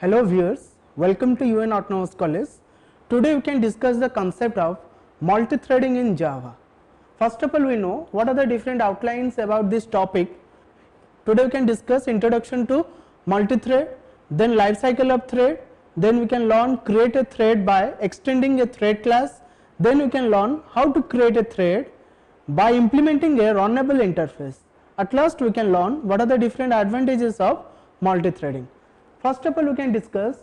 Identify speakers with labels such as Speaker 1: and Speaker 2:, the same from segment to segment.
Speaker 1: Hello viewers, welcome to UN Autonomous College. Today we can discuss the concept of multi-threading in Java. First of all, we know what are the different outlines about this topic. Today we can discuss introduction to multi-thread, then life cycle of thread, then we can learn create a thread by extending a thread class, then we can learn how to create a thread by implementing a runnable interface. At last we can learn what are the different advantages of multi-threading. First of all, we can discuss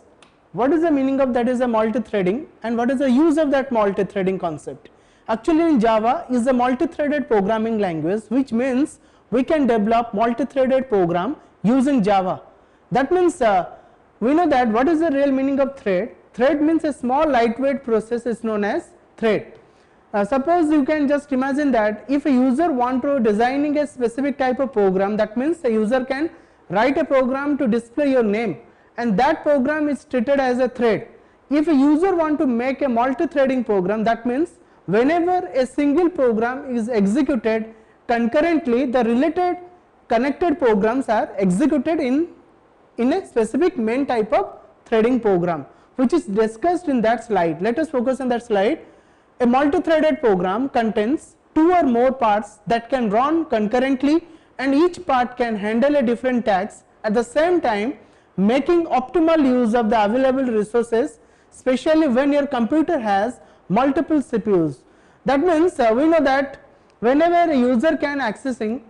Speaker 1: what is the meaning of that is a multi-threading and what is the use of that multi-threading concept. Actually in Java is a multi-threaded programming language, which means we can develop multi-threaded program using Java. That means we know that what is the real meaning of thread. Thread means a small lightweight process is known as thread. Suppose you can just imagine that if a user want to designing a specific type of program, that means a user can write a program to display your name, and that program is treated as a thread. If a user want to make a multi-threading program, that means whenever a single program is executed concurrently, the related connected programs are executed in a specific main type of threading program, which is discussed in that slide. Let us focus on that slide. A multi-threaded program contains two or more parts that can run concurrently, and each part can handle a different task at the same time, making optimal use of the available resources, especially when your computer has multiple CPUs. That means we know that whenever a user can accessing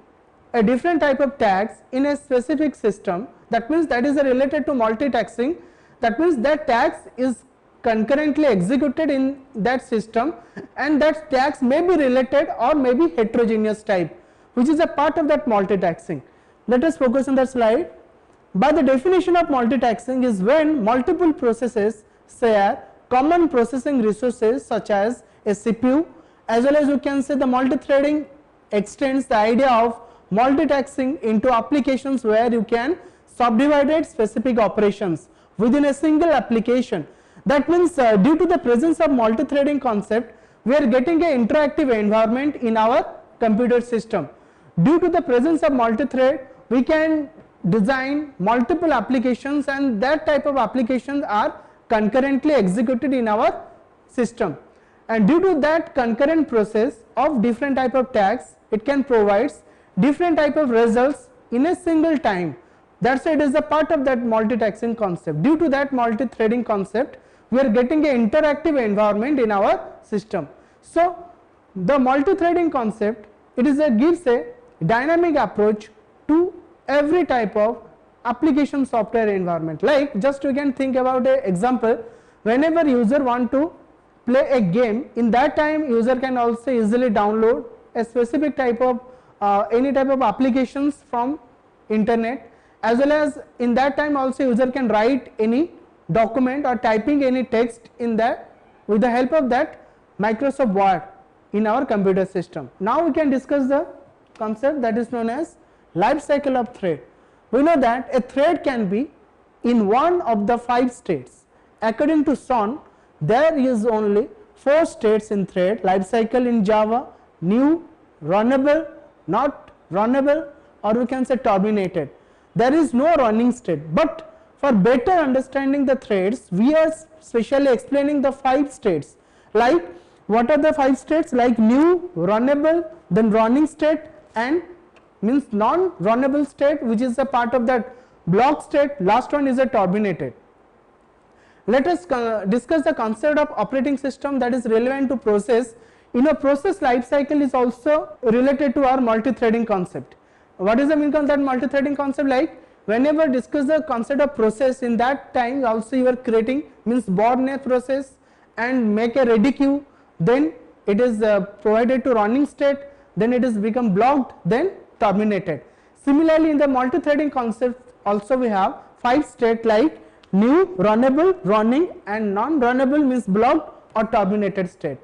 Speaker 1: a different type of task in a specific system, that means that is related to multitasking. That means that task is concurrently executed in that system, and that task may be related or may be heterogeneous type, which is a part of that multitasking. Let us focus on that slide. By the definition of multitasking is when multiple processes share common processing resources such as a CPU, as well as you can say the multi-threading extends the idea of multitasking into applications where you can subdivide specific operations within a single application. That means due to the presence of multi-threading concept, we are getting an interactive environment in our computer system. Due to the presence of multi-thread, we can design multiple applications, and that type of applications are concurrently executed in our system. And due to that concurrent process of different type of tasks, it can provide different type of results in a single time. That's why it is a part of that multitasking concept. Due to that multi-threading concept, we are getting an interactive environment in our system. So the multi-threading concept, it is gives a dynamic approach to every type of application software environment. Like just you can think about an example, whenever user want to play a game, in that time user can also easily download a specific type of any type of applications from internet, as well as in that time also user can write any document or typing any text in that with the help of that Microsoft Word in our computer system. Now we can discuss the concept that is known as life cycle of thread. We know that a thread can be in one of the 5 states. According to Son, there is only 4 states in thread life cycle in Java: new, runnable, not runnable, or we can say terminated. There is no running state, but for better understanding the threads, we are specially explaining the 5 states. Like what are the 5 states? Like new, runnable, then running state, and means non-runnable state, which is a part of that block state. Last one is a terminated. Let us discuss the concept of operating system that is relevant to process. In a process life cycle is also related to our multi-threading concept. What is the meaning of that multi-threading concept? Like whenever discuss the concept of process, in that time also you are creating means born a process and make a ready queue, then it is provided to running state, then it is become blocked, then terminated. Similarly, in the multi-threading concept also we have 5 states like new, runnable, running, and non-runnable means blocked or terminated state.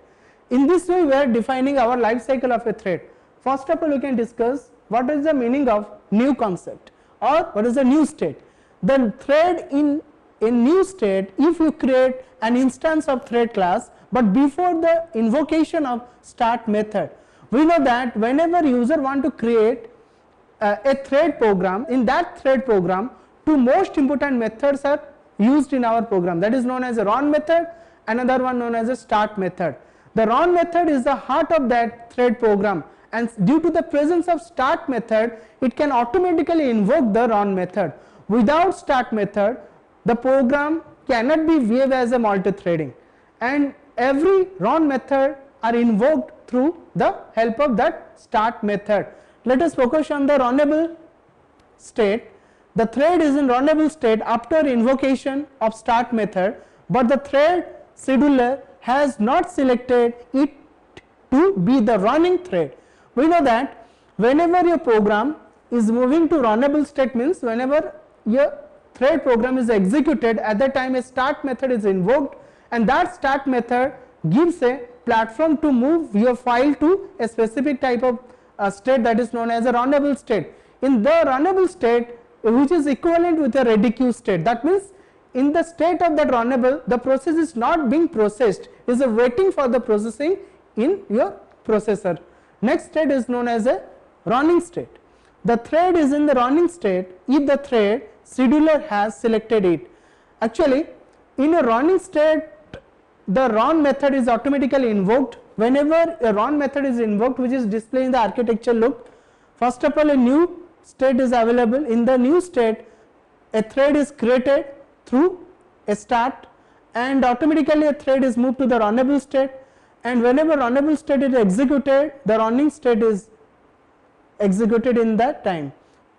Speaker 1: In this way we are defining our life cycle of a thread. First of all, we can discuss what is the meaning of new concept or what is the new state. The thread in a new state, if you create an instance of thread class, but before the invocation of start method, we know that whenever user want to create a thread program, in that thread program 2 most important methods are used in our program, that is known as a run method, another one known as a start method. The run method is the heart of that thread program, and due to the presence of start method, it can automatically invoke the run method. Without start method, the program cannot be viewed as a multi-threading, and every run method are invoked through the help of that start method. Let us focus on the runnable state. The thread is in runnable state after invocation of start method, but the thread scheduler has not selected it to be the running thread. We know that whenever your program is moving to runnable state, means whenever your thread program is executed, at that time a start method is invoked, and that start method gives a platform to move your file to a specific type of state, that is known as a runnable state. In the runnable state, which is equivalent with a ready queue state, that means in the state of that runnable, the process is not being processed, is waiting for the processing in your processor. Next state is known as a running state. The thread is in the running state if the thread scheduler has selected it. Actually, in a running state, the run method is automatically invoked. Whenever a run method is invoked, which is displayed in the architecture look, first of all a new state is available. In the new state, a thread is created through a start, and automatically a thread is moved to the runnable state, and whenever runnable state is executed, the running state is executed in that time,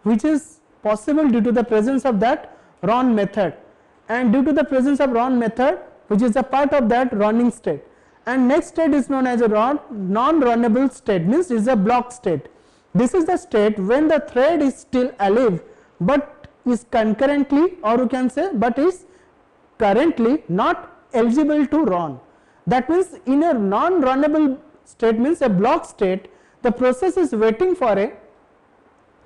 Speaker 1: which is possible due to the presence of that run method, and due to the presence of run method, which is a part of that running state. And next state is known as a non-runnable state, means is a block state. This is the state when the thread is still alive but is concurrently, or you can say but is currently not eligible to run. That means in a non-runnable state, means a block state, the process is waiting for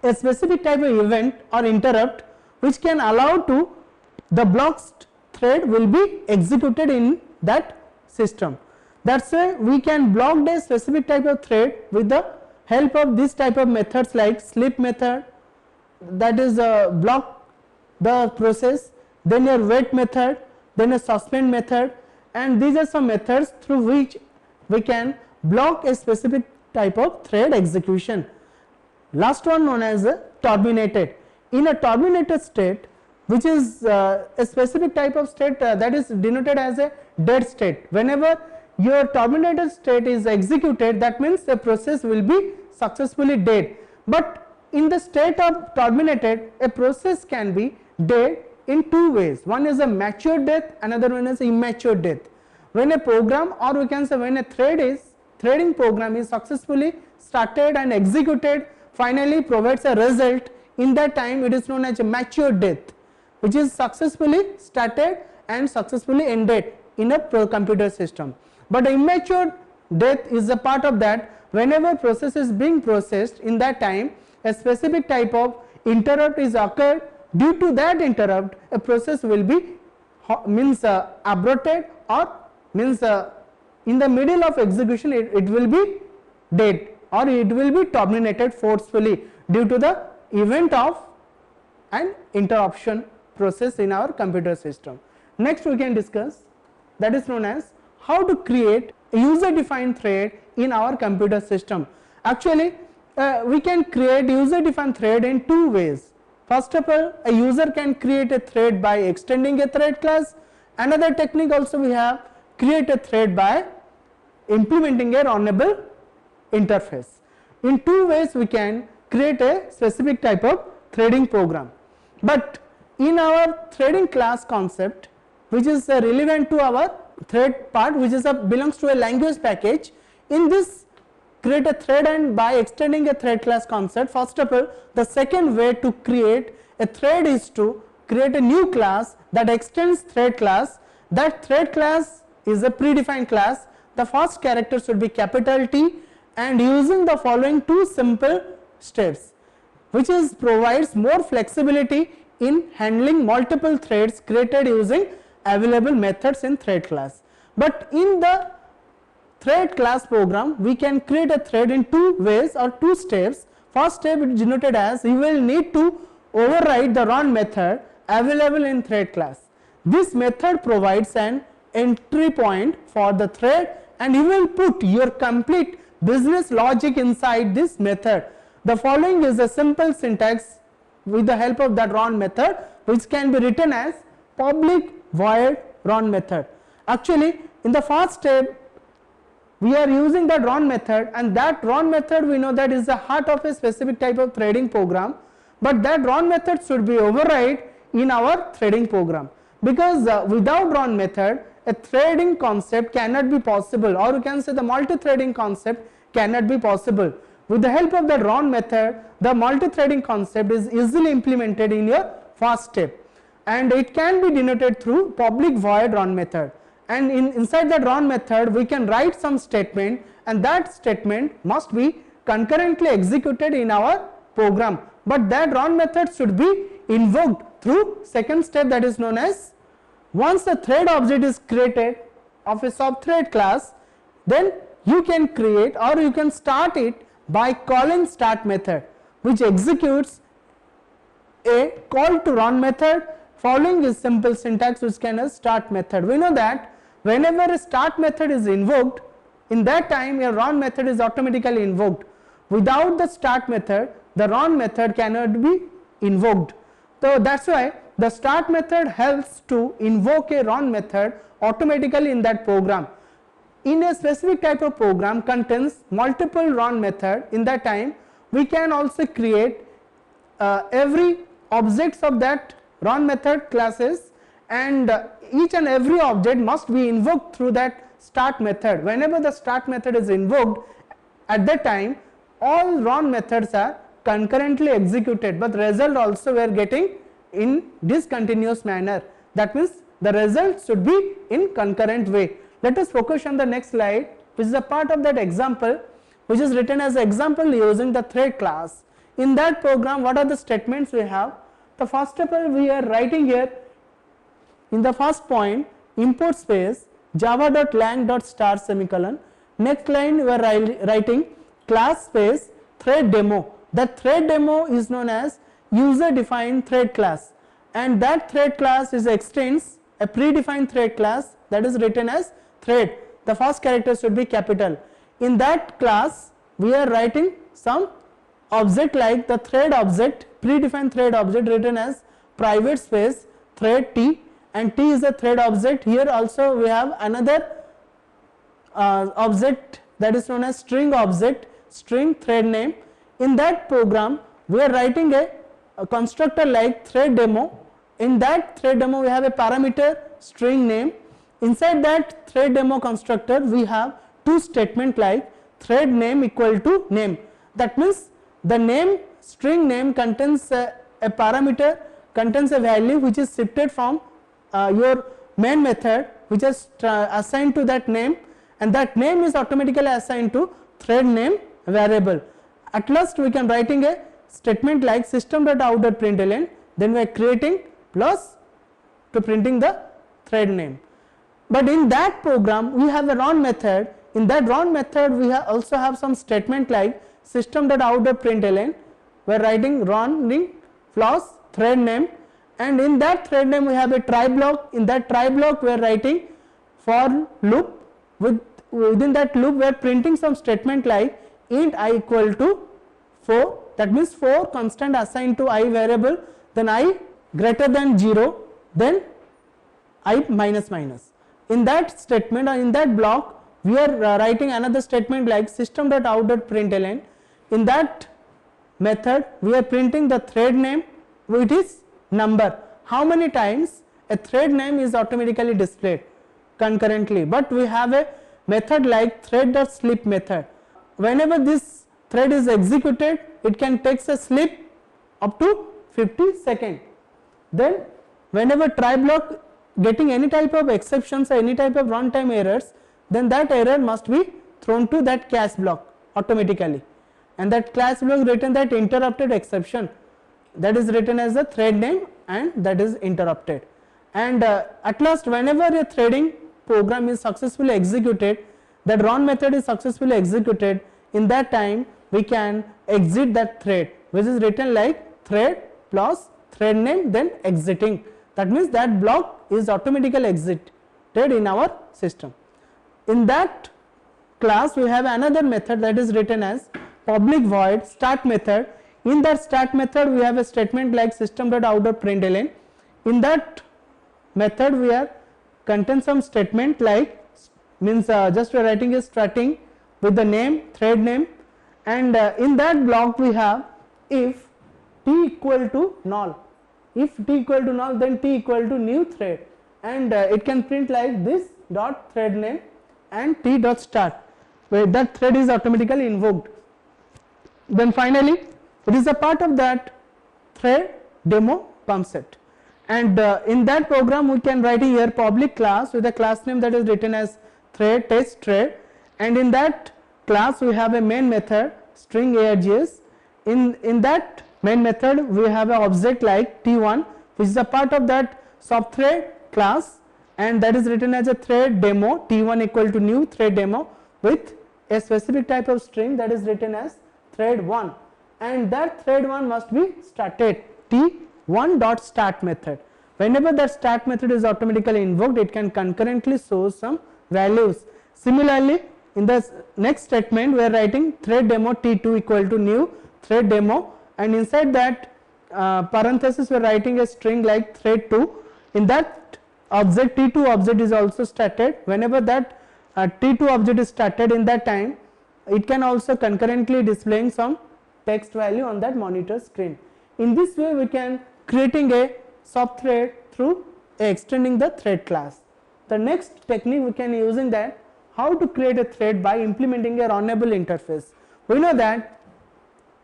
Speaker 1: a specific type of event or interrupt which can allow to the blocked thread will be executed in that system. That's why we can block a specific type of thread with the help of this type of methods like sleep method, that is block the process, then a wait method, then a suspend method, and these are some methods through which we can block a specific type of thread execution. Last one known as a terminated. In a terminated state, which is a specific type of state that is denoted as a dead state. Whenever your terminated state is executed, that means the process will be successfully dead. But in the state of terminated, a process can be dead in two ways. One is a mature death, another one is immature death. When a program, or we can say when a threading program is successfully started and executed, finally provides a result, in that time it is known as a mature death, which is successfully started and successfully ended in a computer system. But immature death is a part of that. Whenever process is being processed, in that time a specific type of interrupt is occurred. Due to that interrupt, a process will be aborted, or means in the middle of execution it will be dead, or it will be terminated forcefully due to the event of an interruption process in our computer system. Next we can discuss, that is known as how to create a user defined thread in our computer system. Actually we can create user defined thread in two ways. First of all, a user can create a thread by extending a thread class. Another technique also we have, create a thread by implementing a runnable interface. In two ways we can create a specific type of threading program. But in our threading class concept, which is relevant to our thread part, which is belongs to a language package, in this create a thread and by extending a thread class concept, first of all the second way to create a thread is to create a new class that extends thread class. That thread class is a predefined class. The first character should be capital T, and using the following two simple steps, which is provides more flexibility in handling multiple threads created using available methods in thread class. But in the thread class program, we can create a thread in two ways or two steps. First step is denoted as you will need to override the run method available in thread class. This method provides an entry point for the thread, and you will put your complete business logic inside this method. The following is a simple syntax with the help of that run method, which can be written as public void run method. Actually, in the first step we are using that run method, and that run method we know that is the heart of a specific type of threading program, but that run method should be override in our threading program, because without run method a threading concept cannot be possible, or you can say the multi-threading concept cannot be possible. With the help of the run method, the multi-threading concept is easily implemented in your first step, and it can be denoted through public void run method. And inside that run method we can write some statement, and that statement must be concurrently executed in our program, but that run method should be invoked through second step, that is known as, once the thread object is created of a subthread class, then you can create or you can start it by calling start method, which executes a call to run method. Following is simple syntax which can as start method. We know that whenever a start method is invoked, in that time your run method is automatically invoked. Without the start method, the run method cannot be invoked. So that's why the start method helps to invoke a run method automatically in that program. In a specific type of program contains multiple run method, in that time we can also create every objects of that run method classes, and each and every object must be invoked through that start method. Whenever the start method is invoked, at that time all run methods are concurrently executed, but result also we are getting in discontinuous manner. That means the result should be in concurrent way. Let us focus on the next slide, which is a part of that example, which is written as example using the thread class. In that program, what are the statements we have? The first of all we are writing here in the first point, import space java.lang.star semicolon. Next line we are writing class space thread demo. That thread demo is known as user defined thread class, and that thread class is extends a predefined thread class that is written as thread. The first character should be capital. In that class we are writing some object like the thread object, predefined thread object written as private space thread t, and t is a thread object. Here also we have another object that is known as string object, string thread name. In that program we are writing a constructor like thread demo. In that thread demo we have a parameter string name. Inside that thread demo constructor we have two statement like thread name equal to name. That means the name string name contains a parameter, contains a value which is shifted from your main method, which is assigned to that name, and that name is automatically assigned to thread name variable. At last we can writing a statement like system.out.println, then we are creating plus to printing the thread name. But in that program we have a run method. In that run method we also have some statement like system.out.println, we are writing running plus thread name, and in that thread name we have a try block. In that try block we are writing for loop. Within that loop we are printing some statement like int I equal to 4, that means 4 constant assigned to I variable, then I greater than 0, then I minus minus. In that statement or in that block we are writing another statement like system.out.println. In that method we are printing the thread name, which is number. How many times a thread name is automatically displayed concurrently, but we have a method like thread.sleep method. Whenever this thread is executed, it can take a sleep up to 50 seconds. Then whenever try block getting any type of exceptions or any type of runtime errors, then that error must be thrown to that cache block automatically, and that cache block written that interrupted exception, that is written as the thread name, and that is interrupted. And at last whenever a threading program is successfully executed, that run method is successfully executed, in that time we can exit that thread, which is written like thread plus thread name then exiting. That means that block is automatically exited in our system. In that class we have another method that is written as public void start method. In that start method we have a statement like system.out.println. In that method we are contain some statement like means just we are writing a starting with the name, thread name, and in that block we have if t equal to null. If t equal to null, then t equal to new thread, and it can print like this dot thread name and t dot start, where that thread is automatically invoked. Then finally it is a part of that thread demo concept, and in that program we can write here public class with a class name that is written as thread test thread, and in that class we have a main method string args. In that main method we have an object like t1 which is a part of that subthread class, and that is written as a thread demo t1 equal to new thread demo with a specific type of string that is written as thread1, and that thread1 must be started t1 dot start method. Whenever that start method is automatically invoked, it can concurrently show some values. Similarly, in the next statement we are writing thread demo t2 equal to new thread demo, and inside that parenthesis we are writing a string like thread2. In that object t2 object is also started. Whenever that t2 object is started, in that time it can also concurrently displaying some text value on that monitor screen. In this way we can creating a subthread through extending the thread class. The next technique we can using that how to create a thread by implementing a runnable interface. We know that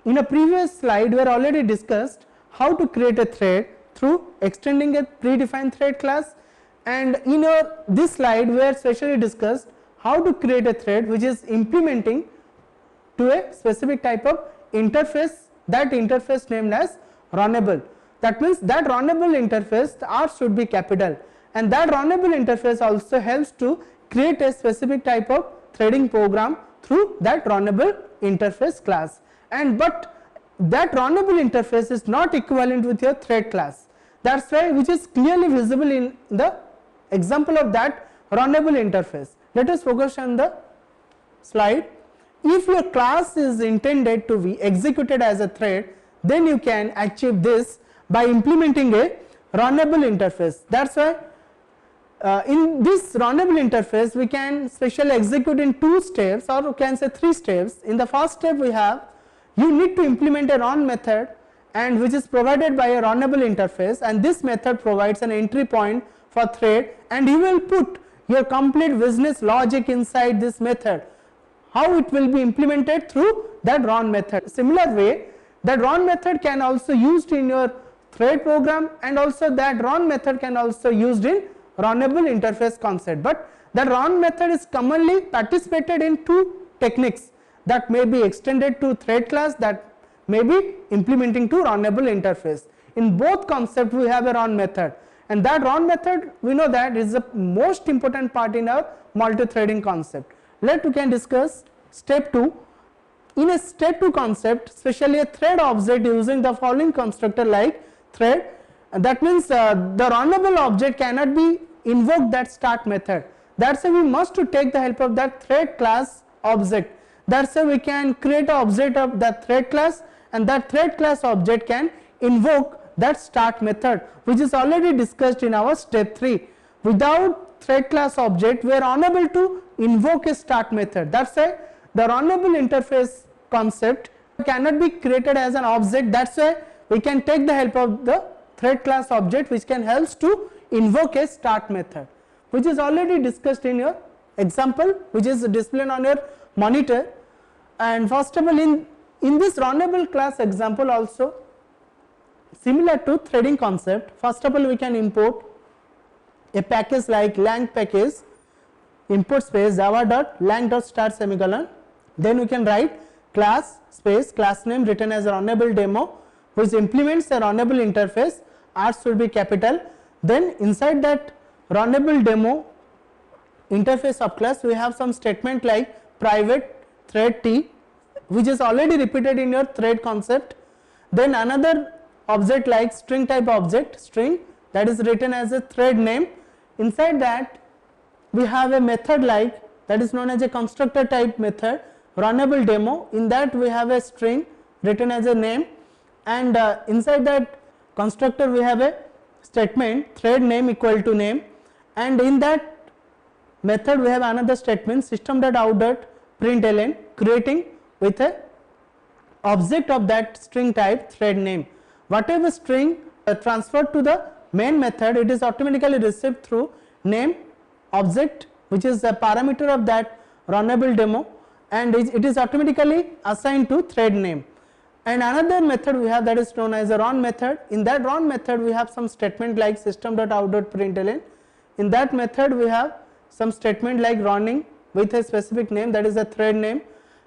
Speaker 1: in a previous slide we are already discussed how to create a thread through extending a predefined thread class, and in this slide we are specially discussed how to create a thread which is implementing to a specific type of interface, that interface named as runnable. That means that runnable interface, the R should be capital, and that runnable interface also helps to create a specific type of threading program through that runnable interface class. And but that runnable interface is not equivalent with your thread class. That's why which is clearly visible in the example of that runnable interface. Let us focus on the slide. If your class is intended to be executed as a thread, then you can achieve this by implementing a runnable interface. That's why in this runnable interface we can specially execute in 2 steps, or we can say 3 steps. In the first step we have you need to implement a run method, and which is provided by a runnable interface, and this method provides an entry point for thread, and you will put your complete business logic inside this method, how it will be implemented through that run method. Similar way, that run method can also used in your thread program, and also that run method can also used in runnable interface concept. But the run method is commonly participated in 2 techniques, that may be extended to thread class, that may be implementing to runnable interface. In both concept we have a run method, and that run method we know that is the most important part in our multi-threading concept. Let we can discuss step 2. In a step 2 concept, especially a thread object using the following constructor like thread, that means the runnable object cannot be invoked that start method. That's why we must to take the help of that thread class object. That's why we can create an object of that thread class, and that thread class object can invoke that start method, which is already discussed in our step 3. Without thread class object we are unable to invoke a start method. That's why the runnable interface concept cannot be created as an object. That's why we can take the help of the thread class object, which can help to invoke a start method, which is already discussed in your example, which is displayed on your monitor. And first of all, in this runnable class example also similar to threading concept, first of all we can import a package like lang package, import space java.lang.start semicolon, then we can write class space class name written as runnable demo, which implements a runnable interface, R should be capital. Then inside that runnable demo interface subclass we have some statement like private thread t, which is already repeated in your thread concept. Then another object like string type object string that is written as a thread name. Inside that we have a method like, that is known as a constructor type method, runnable demo. In that we have a string written as a name, and inside that constructor we have a statement thread name equal to name, and in that method we have another statement system.out.println creating with a object of that string type thread name. Whatever string transferred to the main method, it is automatically received through name object, which is a parameter of that runnable demo, and it is automatically assigned to thread name. And another method we have that is known as a run method. In that run method we have some statement like system.out.println. In that method we have some statement like running with a specific name, that is a thread name,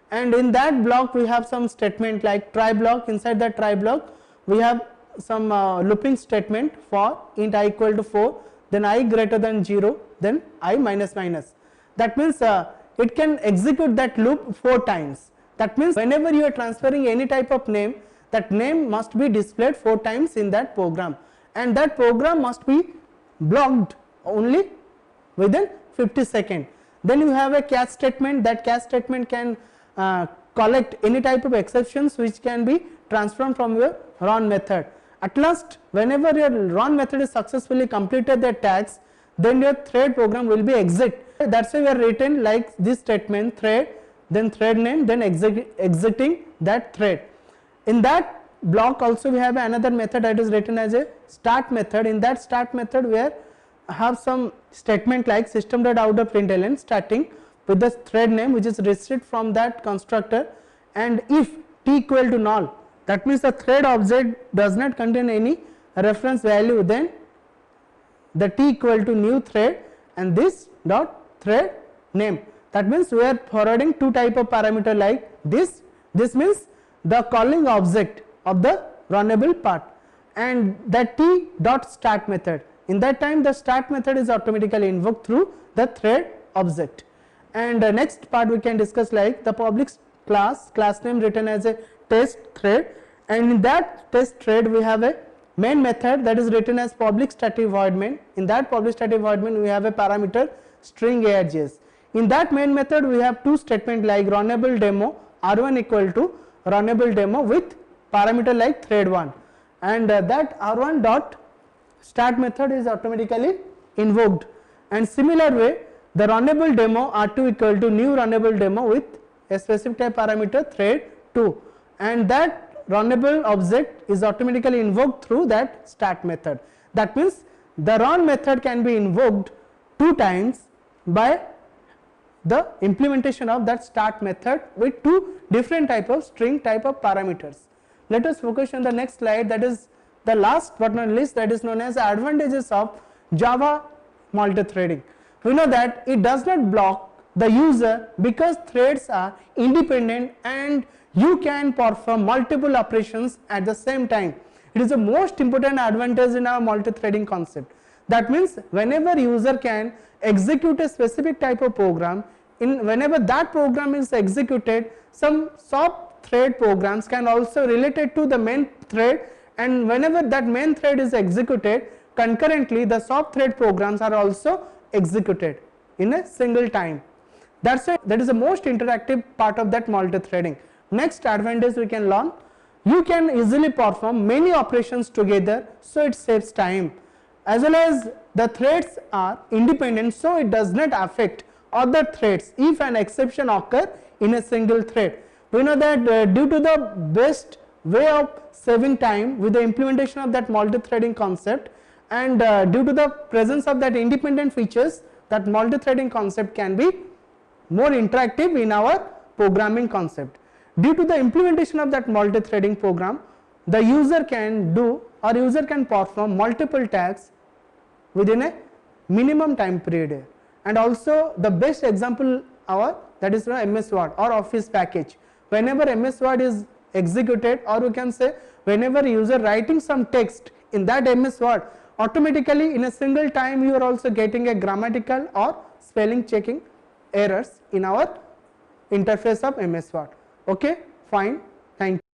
Speaker 1: and in that block we have some statement like try block. Inside that try block we have some looping statement for int I equal to 4, then I greater than 0, then I minus minus. That means it can execute that loop 4 times. That means whenever you are transferring any type of name, that name must be displayed 4 times in that program, and that program must be blocked only within 50 seconds. Then you have a catch statement. That catch statement can collect any type of exceptions which can be transformed from your run method. At last, whenever your run method is successfully completed the task, then your thread program will be exit. That's why we are written like this statement thread, then thread name, then exiting that thread. In that block also we have another method that is written as a start method. In that start method we have some statement like system.out.println starting with the thread name which is received from that constructor, and if t equal to null, that means the thread object does not contain any reference value, then the t equal to new thread and this dot thread name. That means we are forwarding 2 type of parameter like this. This means the calling object of the runnable part, and the t dot start method. In that time the start method is automatically invoked through the thread object. And next part we can discuss like the public class name written as a test thread, and in that test thread we have a main method that is written as public static void main. In that public static void main we have a parameter string args. In that main method we have 2 statement like runnable demo r1 equal to runnable demo with parameter like thread1, and that r1 dot start method is automatically invoked. And similar way the runnable demo r2 equal to new runnable demo with a specific type parameter thread2, and that runnable object is automatically invoked through that start method. That means the run method can be invoked 2 times by the implementation of that start method with 2 different type of string type of parameters. Let us focus on the next slide, that is the last but not least, that is known as advantages of Java multithreading. We know that it does not block the user because threads are independent and you can perform multiple operations at the same time. It is the most important advantage in our multithreading concept. That means whenever user can execute a specific type of program, whenever that program is executed, some sub thread programs can also relate it to the main thread, and whenever that main thread is executed, concurrently the sub thread programs are also executed in a single time. That's why that is the most interactive part of that multithreading. Next advantage we can learn, you can easily perform many operations together, so it saves time, as well as the threads are independent, so it does not affect other threads if an exception occur in a single thread. We know that due to the best way of saving time with the implementation of that multithreading concept, and due to the presence of that independent features, that multithreading concept can be more interactive in our programming concept. Due to the implementation of that multithreading program, the user can do or user can perform multiple tasks within a minimum time period. And also the best example that is MS Word or Office package. Whenever MS Word is executed, or we can say whenever user writing some text in that MS Word, automatically in a single time you are also getting a grammatical or spelling checking errors in our interface of MS Word. Okay, fine, thank you.